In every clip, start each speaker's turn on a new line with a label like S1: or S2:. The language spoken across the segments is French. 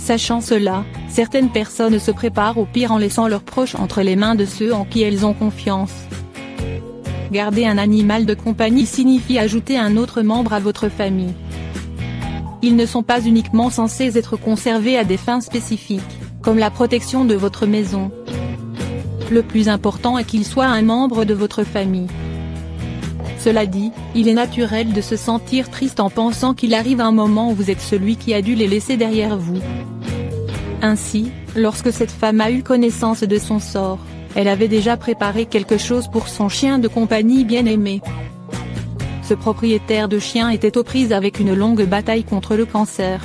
S1: Sachant cela, certaines personnes se préparent au pire en laissant leurs proches entre les mains de ceux en qui elles ont confiance. Garder un animal de compagnie signifie ajouter un autre membre à votre famille. Ils ne sont pas uniquement censés être conservés à des fins spécifiques, comme la protection de votre maison. Le plus important est qu'il soit un membre de votre famille. Cela dit, il est naturel de se sentir triste en pensant qu'il arrive un moment où vous êtes celui qui a dû les laisser derrière vous. Ainsi, lorsque cette femme a eu connaissance de son sort, elle avait déjà préparé quelque chose pour son chien de compagnie bien-aimé. Ce propriétaire de chien était aux prises avec une longue bataille contre le cancer.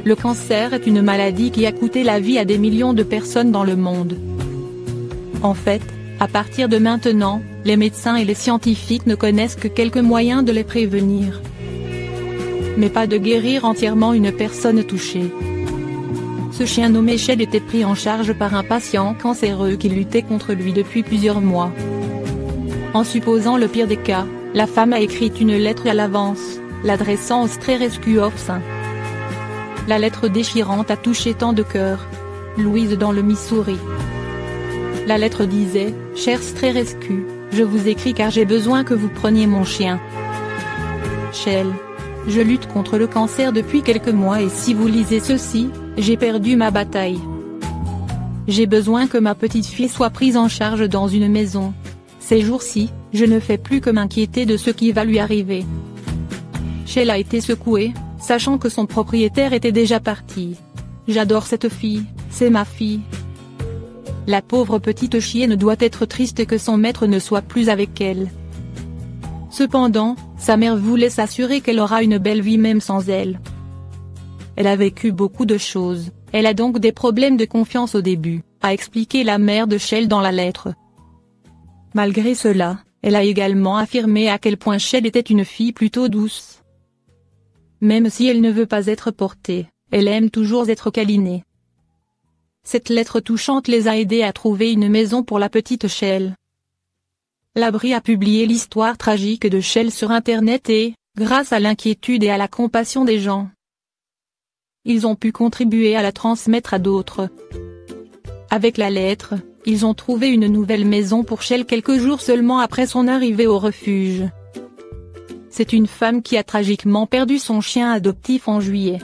S1: Le cancer est une maladie qui a coûté la vie à des millions de personnes dans le monde. En fait, à partir de maintenant, les médecins et les scientifiques ne connaissent que quelques moyens de les prévenir. Mais pas de guérir entièrement une personne touchée. Ce chien nommé Shell était pris en charge par un patient cancéreux qui luttait contre lui depuis plusieurs mois. En supposant le pire des cas, la femme a écrit une lettre à l'avance, l'adressant au Stray Rescue Office. La lettre déchirante a touché tant de cœurs. Louise dans le Missouri. La lettre disait « Cher Stray Rescue, je vous écris car j'ai besoin que vous preniez mon chien. Shell. Je lutte contre le cancer depuis quelques mois et si vous lisez ceci, j'ai perdu ma bataille. J'ai besoin que ma petite fille soit prise en charge dans une maison. Ces jours-ci, je ne fais plus que m'inquiéter de ce qui va lui arriver. » Shell a été secouée, sachant que son propriétaire était déjà parti. « J'adore cette fille, c'est ma fille. » La pauvre petite chienne doit être triste que son maître ne soit plus avec elle. Cependant, sa mère voulait s'assurer qu'elle aura une belle vie même sans elle. Elle a vécu beaucoup de choses, elle a donc des problèmes de confiance au début, a expliqué la mère de Shell dans la lettre. Malgré cela, elle a également affirmé à quel point Shell était une fille plutôt douce. Même si elle ne veut pas être portée, elle aime toujours être câlinée. Cette lettre touchante les a aidés à trouver une maison pour la petite Shell. L'abri a publié l'histoire tragique de Shell sur Internet et, grâce à l'inquiétude et à la compassion des gens, ils ont pu contribuer à la transmettre à d'autres. Avec la lettre, ils ont trouvé une nouvelle maison pour Shell quelques jours seulement après son arrivée au refuge. C'est une femme qui a tragiquement perdu son chien adoptif en juillet.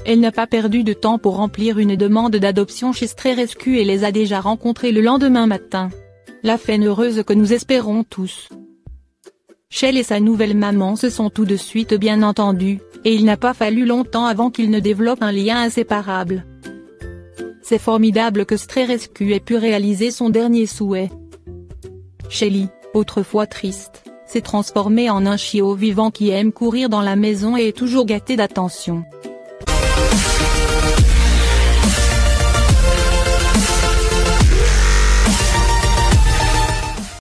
S1: Elle n'a pas perdu de temps pour remplir une demande d'adoption chez Stray Rescue et les a déjà rencontrés le lendemain matin. La fin heureuse que nous espérons tous. Shell et sa nouvelle maman se sont tout de suite bien entendus, et il n'a pas fallu longtemps avant qu'ils ne développent un lien inséparable. C'est formidable que Stray Rescue ait pu réaliser son dernier souhait. Shelly, autrefois triste, s'est transformée en un chiot vivant qui aime courir dans la maison et est toujours gâté d'attention.